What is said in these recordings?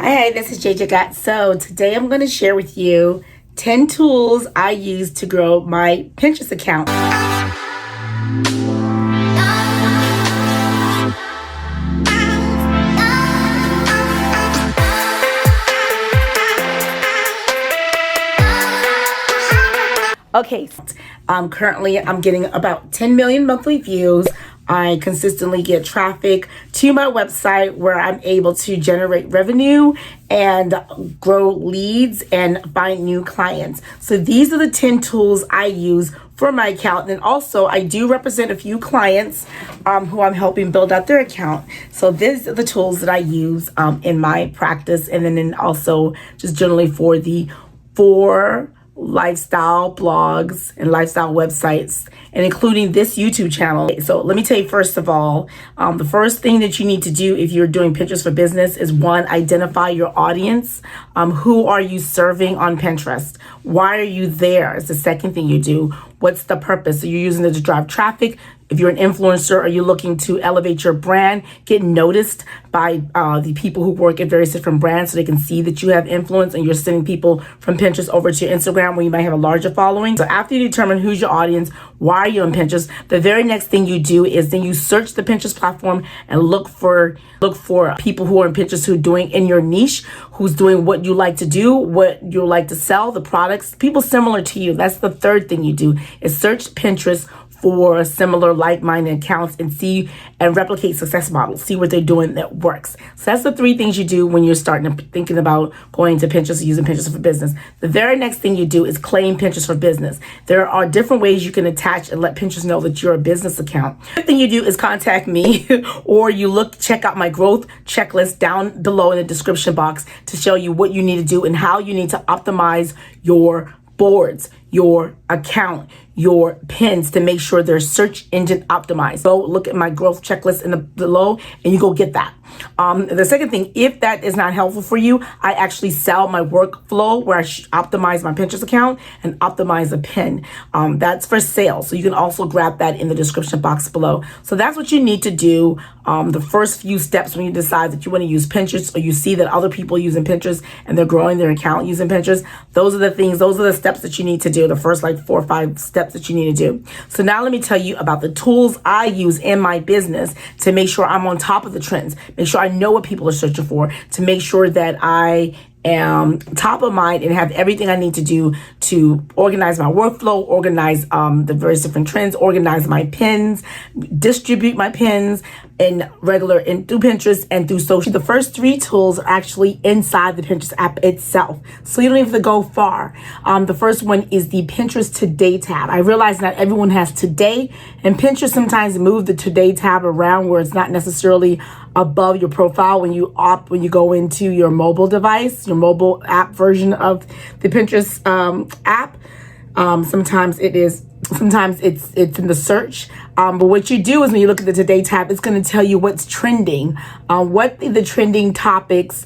Hi, this is JJ Gat. So today I'm going to share with you 10 tools I use to grow my Pinterest account. Okay, currently I'm getting about 10 million monthly views. I consistently get traffic to my website where I'm able to generate revenue and grow leads and find new clients. So these are the 10 tools I use for my account. And also I do represent a few clients who I'm helping build out their account. So these are the tools that I use in my practice, and then also just generally for the 4 lifestyle blogs and lifestyle websites, and including this YouTube channel. So let me tell you, first of all, the first thing that you need to do if you're doing Pinterest for business is, one, identify your audience. Who are you serving on Pinterest? Why are you there? Is the second thing you do. What's the purpose? So you're using it to drive traffic. If you're an influencer, are you looking to elevate your brand, get noticed by the people who work at various different brands so they can see that you have influence and you're sending people from Pinterest over to Instagram where you might have a larger following? So after you determine who's your audience, why are you on Pinterest, the very next thing you do is then you search the Pinterest platform and look for people who are in Pinterest who are doing in your niche, who's doing what you like to do, what you like to sell, the products, people similar to you. That's the third thing you do, is search Pinterest for similar like-minded accounts and see and replicate success models, see what they're doing that works. So that's the 3 things you do when you're thinking about going to Pinterest or using Pinterest for business. The very next thing you do is claim Pinterest for business. There are different ways you can attach and let Pinterest know that you're a business account. The thing you do is contact me or you check out my growth checklist down below in the description box to show you what you need to do and how you need to optimize your boards, your account, your pins to make sure they're search engine optimized. So look at my growth checklist in the below and you go get that. The second thing, if that is not helpful for you, I actually sell my workflow where I optimize my Pinterest account and optimize a pin. That's for sale. So you can also grab that in the description box below. So that's what you need to do. The first few steps when you decide that you want to use Pinterest, or you see that other people are using Pinterest and they're growing their account using Pinterest, those are the steps that you need to do. The first 4 or 5 steps that you need to do. So now let me tell you about the tools I use in my business to make sure I'm on top of the trends, make sure I know what people are searching for, to make sure that I am top of mind and have everything I need to do to organize my workflow, organize the various different trends, organize my pins, distribute my pins through Pinterest and through social. The first 3 tools are actually inside the Pinterest app itself, so you don't even have to go far. The first one is the Pinterest Today tab. I realize not everyone has Today, and Pinterest sometimes move the Today tab around where it's not necessarily above your profile when you go into your mobile device, your mobile app version of the Pinterest app. Sometimes it's in the search. But what you do is when you look at the Today tab, it's going to tell you what's trending, what the trending topics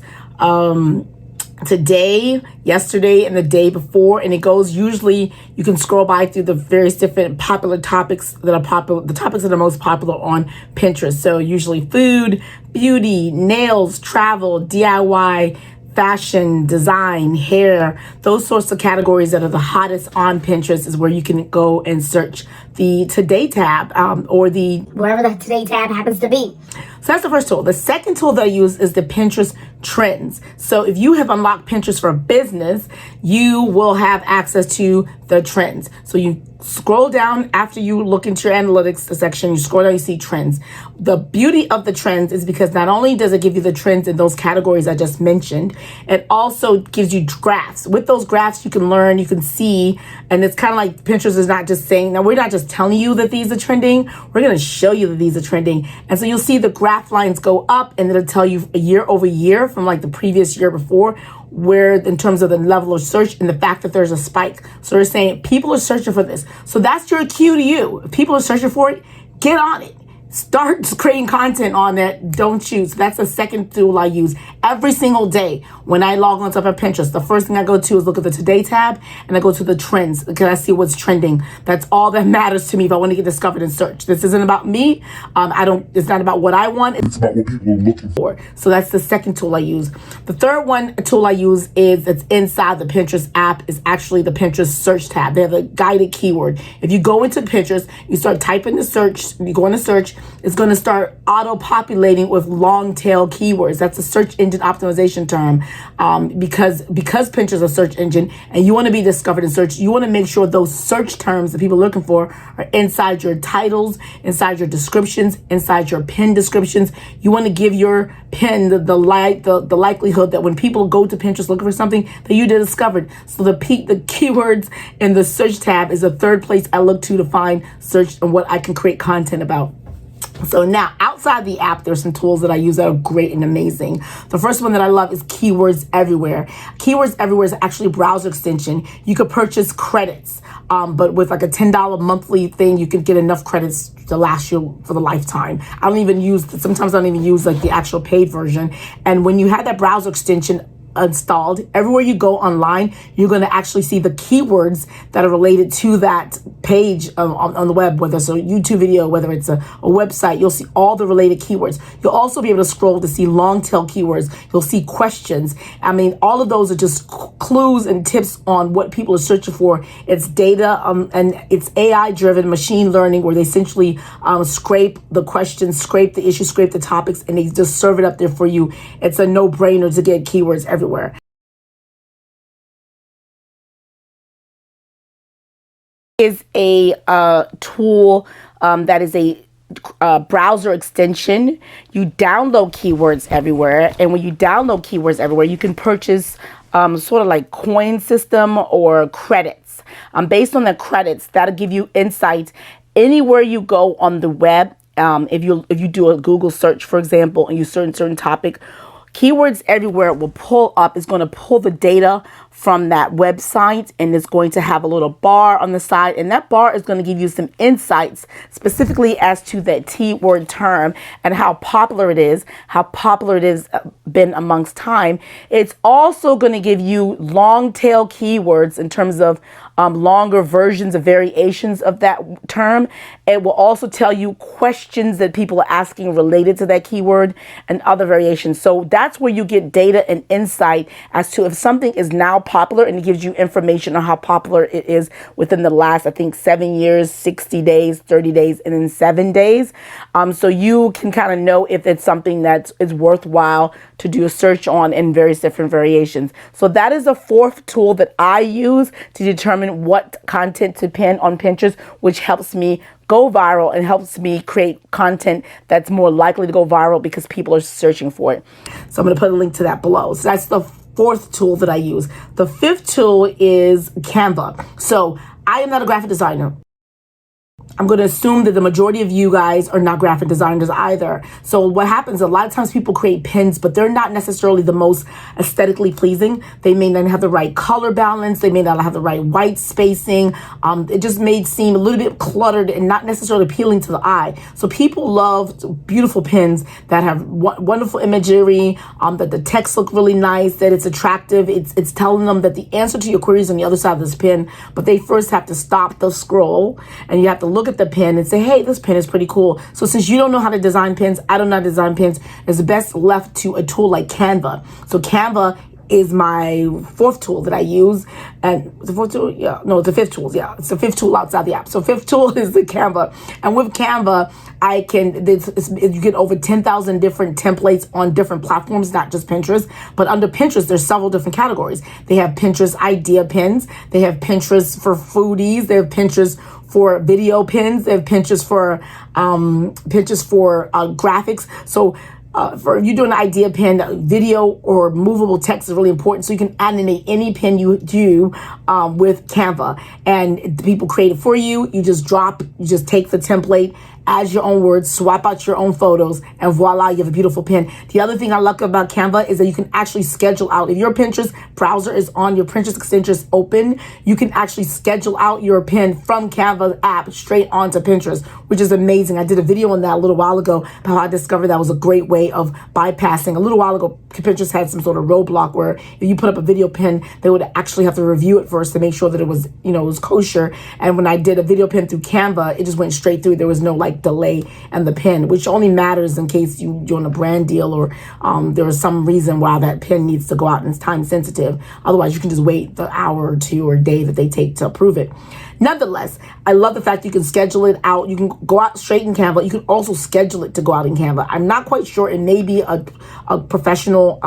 today, yesterday, and the day before. And it goes, usually you can scroll by through the various different popular topics that are popular, the topics that are most popular on Pinterest. So usually food, beauty, nails, travel, DIY, fashion, design, hair, those sorts of categories that are the hottest on Pinterest is where you can go and search the Today tab or the wherever the Today tab happens to be. So that's the first tool. The second tool that I use is the Pinterest Trends. So if you have unlocked Pinterest for business, you will have access to the trends. So you scroll down after you look into your analytics section, you scroll down, you see trends. The beauty of the trends is because not only does it give you the trends in those categories I just mentioned, it also gives you graphs. With those graphs, you can learn, you can see, and it's kind of like Pinterest is not just saying, now we're not just telling you that these are trending, we're going to show you that these are trending. And so you'll see the graph lines go up and it'll tell you year over year from like the previous year before, where in terms of the level of search and the fact that there's a spike. So they're saying people are searching for this. So that's your cue to you. If people are searching for it, get on it. Start creating content on that. Don't choose. That's the second tool I use every single day when I log on to Pinterest. The first thing I go to is look at the Today tab and I go to the trends because I see what's trending. That's all that matters to me if I want to get discovered in search. This isn't about me. It's not about what I want. It's about what people are looking for. So that's the second tool I use. The third one tool I use is it's inside the Pinterest app. Is actually the Pinterest search tab. They have a guided keyword. If you go into Pinterest, you start typing the search, you go into search, it's going to start auto-populating with long tail keywords. That's a search engine optimization term. Because Pinterest is a search engine and you want to be discovered in search, you want to make sure those search terms that people are looking for are inside your titles, inside your descriptions, inside your pin descriptions. You want to give your pin the likelihood that when people go to Pinterest looking for something that you discovered. So the keywords in the search tab is the third place I look to find search and what I can create content about. So now outside the app, there's some tools that I use that are great and amazing. The first one that I love is Keywords Everywhere. Keywords Everywhere is actually a browser extension. You could purchase credits, but with like a $10 monthly thing, you could get enough credits to last you for the lifetime. Sometimes I don't even use like the actual paid version. And when you have that browser extension installed, everywhere you go online, you're going to actually see the keywords that are related to that page on the web, whether it's a YouTube video, whether it's a website. You'll see all the related keywords. You'll also be able to scroll to see long tail keywords. You'll see questions. I mean, all of those are just clues and tips on what people are searching for. It's data and it's AI driven machine learning, where they essentially scrape the questions, scrape the issues, scrape the topics, and they just serve it up there for you. It's a no-brainer to get keywords everywhere. Is a tool that is a browser extension. You download Keywords Everywhere, and when you download Keywords Everywhere, you can purchase sort of like coin system or credits. Based on the credits, that'll give you insight anywhere you go on the web. If you do a Google search, for example, and you search a certain topic, Keywords Everywhere will pull up. It's going to pull the data from that website, and it's going to have a little bar on the side, and that bar is going to give you some insights specifically as to that keyword term and how popular it is been amongst time. It's also going to give you long tail keywords in terms of longer versions of variations of that term. It will also tell you questions that people are asking related to that keyword and other variations. So that's where you get data and insight as to if something is now popular, and it gives you information on how popular it is within the last, I think, 7 years, 60 days, 30 days, and then 7 days. So you can kind of know if it's something that is worthwhile to do a search on in various different variations. So that is a fourth tool that I use to determine what content to pin on Pinterest, which helps me go viral and helps me create content that's more likely to go viral because people are searching for it. So I'm going to put a link to that below. So that's the fourth tool that I use. The fifth tool is Canva. So I am not a graphic designer. I'm going to assume that the majority of you guys are not graphic designers either. So what happens, a lot of times people create pins, but they're not necessarily the most aesthetically pleasing. They may not have the right color balance. They may not have the right white spacing. It just may seem a little bit cluttered and not necessarily appealing to the eye. So people love beautiful pins that have wonderful imagery, that the text look really nice, that it's attractive. It's telling them that the answer to your query is on the other side of this pin, but they first have to stop the scroll and you have to look at the pin and say, hey, this pin is pretty cool. So since you don't know how to design pins, I don't know how to design pins, it's best left to a tool like Canva. So Canva is my fourth tool that I use. And the fourth tool, yeah, no, it's the fifth tool. Yeah, it's the fifth tool outside the app. So fifth tool is the Canva. And with Canva, you get over 10,000 different templates on different platforms, not just Pinterest. But under Pinterest, there's several different categories. They have Pinterest idea pins. They have Pinterest for foodies. They have Pinterest for video pins. They have Pinterest for graphics. So for you doing an idea pin, video or movable text is really important. So you can animate any pin you do with Canva, and people create it for you. You just take the template, add your own words, swap out your own photos, and voila, you have a beautiful pin. The other thing I like about Canva is that you can actually schedule out. If your Pinterest browser is on, your Pinterest extension is open, you can actually schedule out your pin from Canva app straight onto Pinterest, which is amazing. I did a video on that a little while ago about how I discovered that was a great way of bypassing. A little while ago, Pinterest had some sort of roadblock where if you put up a video pin, they would actually have to review it first to make sure that it was, it was kosher. And when I did a video pin through Canva, it just went straight through. There was no like like delay and the pin, which only matters in case you're doing a brand deal or there's some reason why that pin needs to go out and it's time sensitive. Otherwise, you can just wait the hour or two or day that they take to approve it. Nonetheless, I love the fact you can schedule it out. You can go out straight in Canva. You can also schedule it to go out in Canva. I'm not quite sure. It may be a professional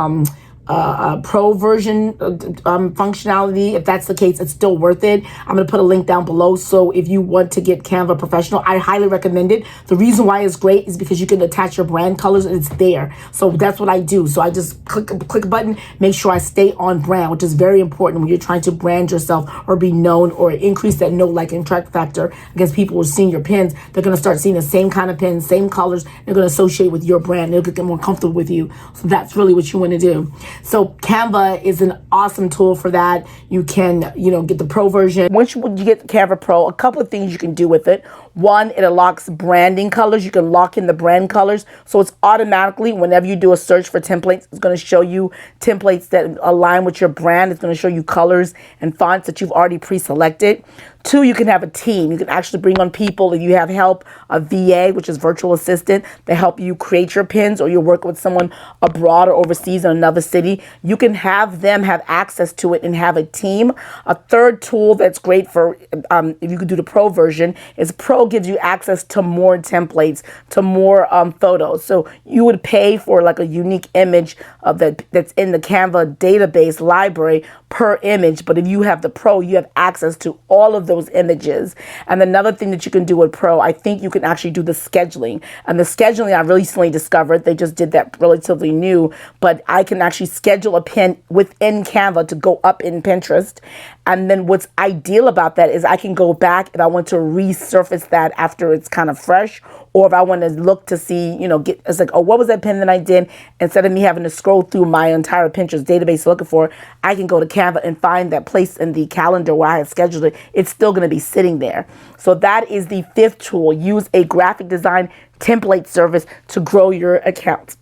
pro version functionality. If that's the case, it's still worth it. I'm going to put a link down below. So if you want to get Canva Professional, I highly recommend it. The reason why it's great is because you can attach your brand colors and it's there. So that's what I do. So I just click a button, make sure I stay on brand, which is very important when you're trying to brand yourself or be known or increase that know, like, and track factor against people who are seeing your pins. They're going to start seeing the same kind of pins, same colors. They're going to associate with your brand. They'll get more comfortable with you. So that's really what you want to do. So Canva is an awesome tool for that. You can, get the pro version. Once you get the Canva Pro, a couple of things you can do with it. One, it unlocks branding colors. You can lock in the brand colors. So it's automatically, whenever you do a search for templates, it's going to show you templates that align with your brand. It's going to show you colors and fonts that you've already pre-selected. Two, you can have a team. You can actually bring on people if you have help, a VA, which is virtual assistant, to help you create your pins, or you're working with someone abroad or overseas in another city. You can have them have access to it and have a team. A third tool that's great for if you could do the pro version is Pro gives you access to more templates, to more photos. So you would pay for like a unique image of that's in the Canva database library per image. But if you have the Pro, you have access to all of those images. And another thing that you can do with Pro, I think you can actually do the scheduling. And the scheduling I recently discovered, they just did that relatively new, but I can actually schedule a pin within Canva to go up in Pinterest. And then what's ideal about that is I can go back if I want to resurface that after it's kind of fresh, or if I want to look to see, it's like, oh, what was that pin that I did? Instead of me having to scroll through my entire Pinterest database looking for it, I can go to Canva and find that place in the calendar where I have scheduled it. It's still going to be sitting there. So that is the fifth tool. Use a graphic design template service to grow your account.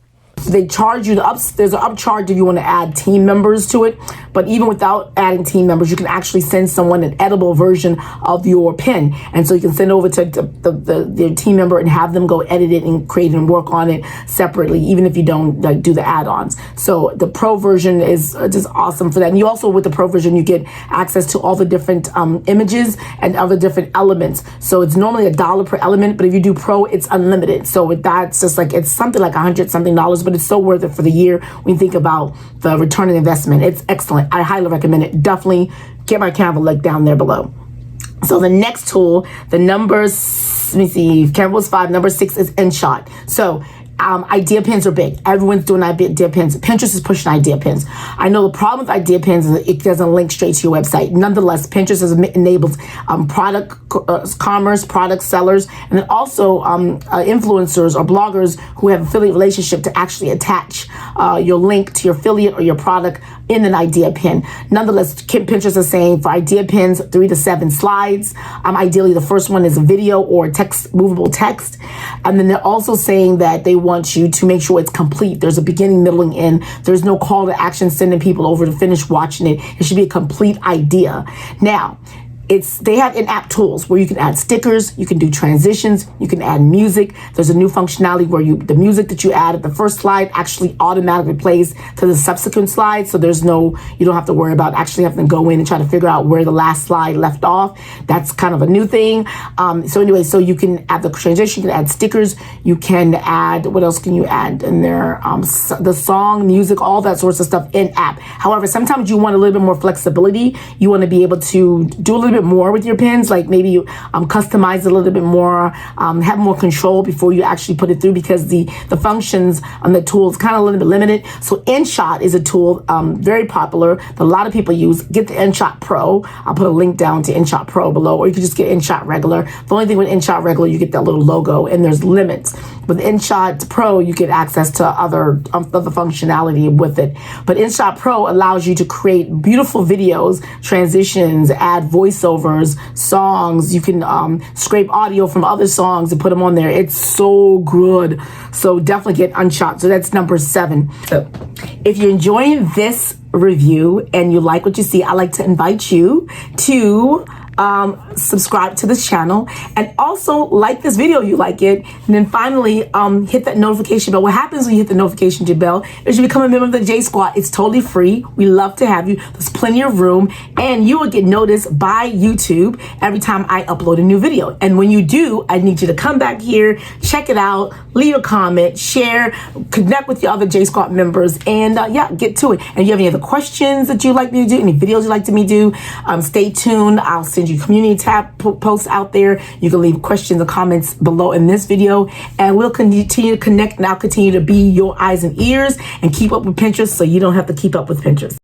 They charge you there's an upcharge if you want to add team members to it. But even without adding team members, you can actually send someone an editable version of your pin. And so you can send over to the team member and have them go edit it and create and work on it separately, even if you don't do the add-ons. So the pro version is just awesome for that. And you also, with the pro version, you get access to all the different images and other different elements. So it's normally $1 per element, but if you do pro, it's unlimited. So that's just like, it's something like $100 something, but it's so worth it for the year when you think about the return on investment. It's excellent. I highly recommend it. Definitely get my Canva link down there below. So the next tool, the numbers, let me see, Canva was 5, number 6 is InShot. So idea pins are big. Everyone's doing idea pins. Pinterest is pushing idea pins. I know the problem with idea pins is it doesn't link straight to your website. Nonetheless, Pinterest has enabled product commerce, product sellers, and then also influencers or bloggers who have affiliate relationship to actually attach your link to your affiliate or your product in an idea pin. Nonetheless, Pinterest is saying for idea pins, 3 to 7 slides. Ideally, the first one is a video or text, movable text. And then they're also saying that they want you to make sure it's complete. There's a beginning, middle, and end. There's no call to action sending people over to finish watching it. It should be a complete idea. Now, they have in-app tools where you can add stickers, you can do transitions, you can add music. There's a new functionality where the music that you add at the first slide actually automatically plays to the subsequent slide. So you don't have to worry about actually having to go in and try to figure out where the last slide left off. That's kind of a new thing. So you can add the transition, you can add stickers, you can add, what else can you add in there? The song, music, all that sorts of stuff in app. However, sometimes you want a little bit more flexibility. You want to be able to do a little bit more with your pins, like maybe you customize a little bit more, have more control before you actually put it through, because the functions on the tool is kind of a little bit limited. So InShot is a tool very popular that a lot of people use. Get the InShot Pro. I'll put a link down to InShot Pro below, or you can just get InShot regular. The only thing with InShot regular, you get that little logo and there's limits. With InShot Pro, you get access to other functionality with it. But InShot Pro allows you to create beautiful videos, transitions, add voiceovers, songs. You can scrape audio from other songs and put them on there. It's so good. So definitely get InShot. So that's number 7. So if you're enjoying this review and you like what you see, I'd like to invite you to subscribe to this channel, and also like this video if you like it. And then finally, hit that notification bell. What happens when you hit the notification bell is you become a member of the J Squad. It's totally free. We love to have you. There's plenty of room, and you will get noticed by YouTube every time I upload a new video. And when you do, I need you to come back here, check it out, leave a comment, share, connect with your other J Squad members, and yeah, get to it. And if you have any other questions that you'd like me to do, any videos you'd like me to do, stay tuned. I'll send you community tab posts out there. You can leave questions or comments below in this video, and we'll continue to connect, and I'll continue to be your eyes and ears and keep up with Pinterest so you don't have to keep up with Pinterest.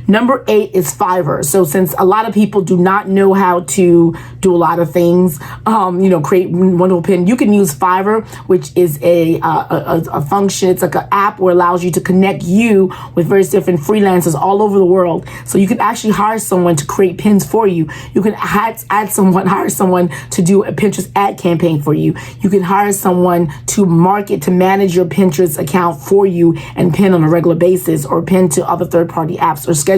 Number 8 is Fiverr. So since a lot of people do not know how to do a lot of things, create wonderful pin, you can use Fiverr, which is a function. It's like an app where it allows you to connect you with various different freelancers all over the world. So you can actually hire someone to create pins for you. You can hire someone to do a Pinterest ad campaign for you. You can hire someone to manage your Pinterest account for you and pin on a regular basis, or pin to other third-party apps or schedulers.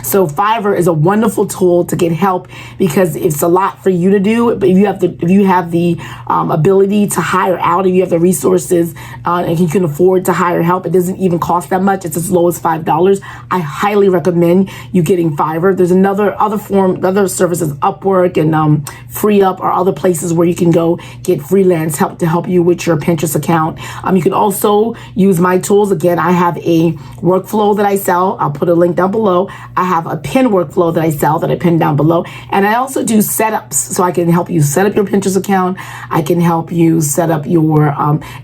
So Fiverr is a wonderful tool to get help, because it's a lot for you to do. But if you have the ability to hire out, if you have the resources and you can afford to hire help, it doesn't even cost that much. It's as low as $5. I highly recommend you getting Fiverr. There's other services, Upwork and FreeUp, or other places where you can go get freelance help to help you with your Pinterest account. You can also use my tools. Again, I have a workflow that I sell. I'll put a link down below. I have a pin workflow that I sell that I pin down below. And I also do setups, so I can help you set up your Pinterest account. I can help you set up your,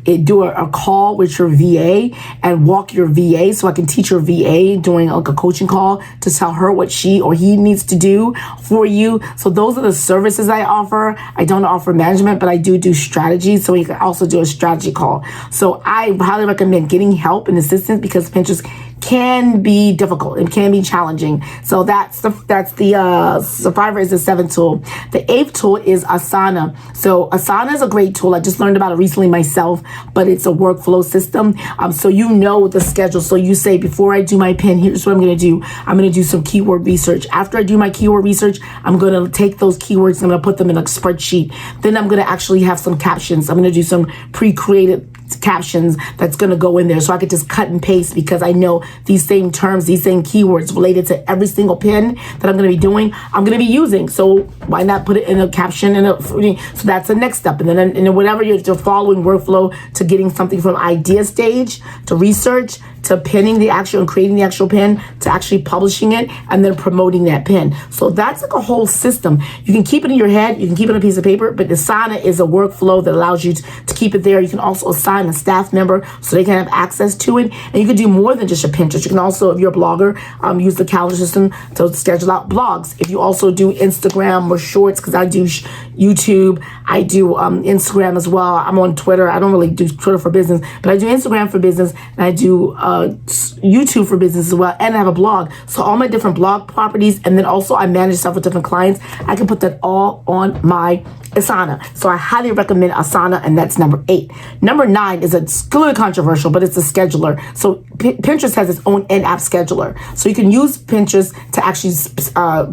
do a call with your VA and walk your VA. So I can teach your VA during like a coaching call to tell her what she or he needs to do for you. So those are the services I offer. I don't offer management, but I do strategy. So you can also do a strategy call. So I highly recommend getting help and assistance, because Pinterest can be difficult. It can be challenging. So that's the Fiverr is the 7th tool. The 8th tool is Asana. So Asana is a great tool. I just learned about it recently myself, but it's a workflow system. So you know the schedule. So you say, before I do my pin, here's what I'm going to do. I'm going to do some keyword research. After I do my keyword research, I'm going to take those keywords, I'm going to put them in a spreadsheet. Then I'm going to actually have some captions. I'm going to do some pre-created captions that's going to go in there, so I could just cut and paste, because I know these same terms, these same keywords related to every single pin that I'm going to be doing, I'm going to be using. So why not put it in a caption? So that's the next step. And then whatever you're following workflow to getting something from idea stage to research to pinning the actual and creating the actual pin to actually publishing it and then promoting that pin. So that's like a whole system. You can keep it in your head, you can keep it on a piece of paper, but Asana is a workflow that allows you to keep it there. You can also assign a staff member so they can have access to it. And you can do more than just your Pinterest. You can also, if you're a blogger, use the calendar system to schedule out blogs. If you also do Instagram or Shorts, because I do YouTube, I do Instagram as well. I'm on Twitter. I don't really do Twitter for business, but I do Instagram for business, and I do YouTube for business as well, and I have a blog. So all my different blog properties, and then also I manage stuff with different clients. I can put that all on my Asana. So I highly recommend Asana, and that's number 8. Number 9 is a little controversial, but it's a scheduler. So Pinterest has its own in-app scheduler. So you can use Pinterest to actually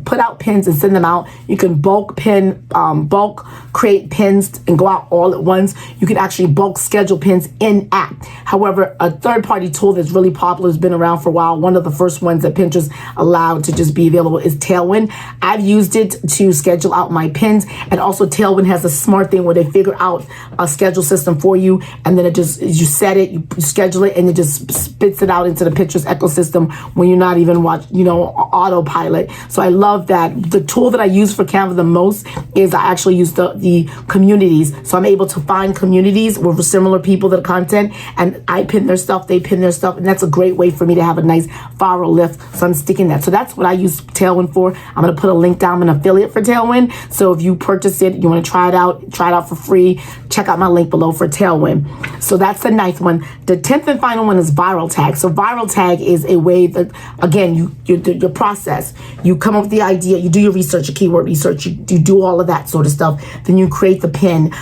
put out pins and send them out. You can bulk create pins and go out all at once. You can actually bulk schedule pins in app. However, a third-party tool that's really popular, has been around for a while, one of the first ones that Pinterest allowed to just be available, is Tailwind. I've used it to schedule out my pins, and also Tailwind has a smart thing where they figure out a schedule system for you, and then you set it, you schedule it, and it just spits it out into the Pinterest ecosystem when you're not even autopilot. So I love that. The tool that I use for Canva the most is I actually use the communities. So I'm able to find communities with similar people that are content, and I pin their stuff, they pin their stuff, and that's a great way for me to have a nice viral lift. So I'm sticking that. So that's what I use Tailwind for. I'm going to put a link down. I'm an affiliate for Tailwind. So if you purchase it, you want to try it out for free, check out my link below for Tailwind. So So that's the 9th one. The 10th and final one is viral tag. So viral tag is a way that, again, your process. You come up with the idea, you do your research, your keyword research, you do all of that sort of stuff. Then you create the pin,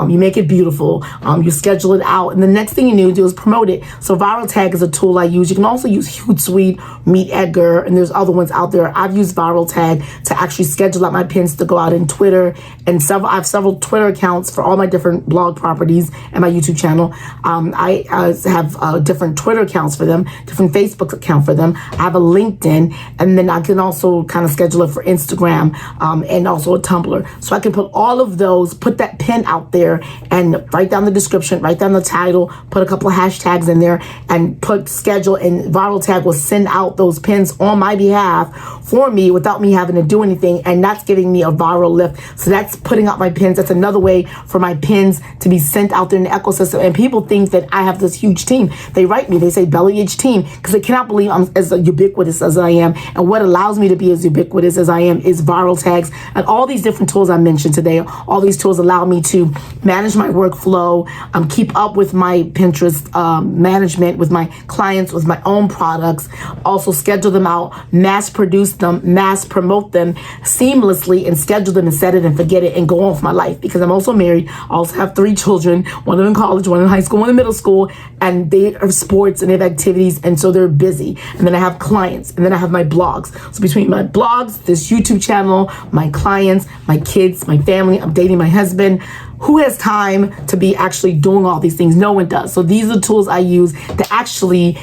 you make it beautiful, you schedule it out, and the next thing you need to do is promote it. So viral tag is a tool I use. You can also use Hootsuite, Meet Edgar, and there's other ones out there. I've used viral tag to actually schedule out my pins to go out in Twitter, and I have several Twitter accounts for all my different blog properties and my YouTube channel. I have different Twitter accounts for them, different Facebook account for them. I have a LinkedIn, and then I can also kind of schedule it for Instagram, and also a Tumblr. So I can put all of those, put that pin out there, and write down the description, write down the title, put a couple of hashtags in there, and put schedule, and viral tag will send out those pins on my behalf for me without me having to do anything, and that's giving me a viral lift. So that's putting out my pins. That's another way for my pins to be sent out there in the ecosystem. And people think that I have this huge team. They write me, they say Belly H team, because they cannot believe I'm as ubiquitous as I am. And what allows me to be as ubiquitous as I am is viral tags and all these different tools I mentioned today. All these tools allow me to manage my workflow, keep up with my Pinterest management, with my clients, with my own products, also schedule them out, mass produce them, mass promote them seamlessly, and schedule them and set it and forget it and go on with my life, because I'm also married. I also have 3 children, one in college, one in high school, one in middle school, and they have sports and they have activities, and so they're busy. And then I have clients, and then I have my blogs. So between my blogs, this YouTube channel, my clients, my kids, my family, I'm dating my husband. Who has time to be actually doing all these things? No one does. So these are tools I use to actually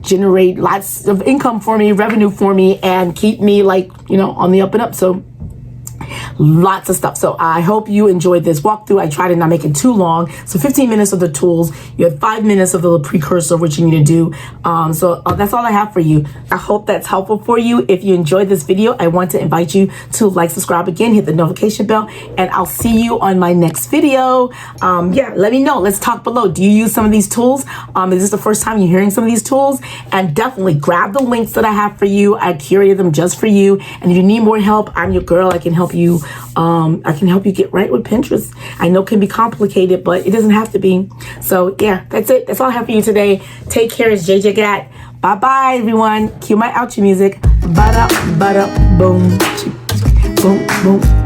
generate lots of income for me, revenue for me, and keep me on the up and up. So lots of stuff. So I hope you enjoyed this walkthrough. I try to not make it too long. So 15 minutes of the tools. You have 5 minutes of the precursor, which you need to do. So that's all I have for you. I hope that's helpful for you. If you enjoyed this video, I want to invite you to like, subscribe again, hit the notification bell, and I'll see you on my next video. Let me know. Let's talk below. Do you use some of these tools? Is this the first time you're hearing some of these tools? And definitely grab the links that I have for you. I curated them just for you. And if you need more help, I'm your girl. I can help you. I can help you get right with Pinterest. I know it can be complicated, but it doesn't have to be. So yeah, that's it. That's all I have for you today. Take care. It's JJ Gat. Bye-bye, everyone. Cue my outro music. Ba-da, ba-da, boom, boom, boom.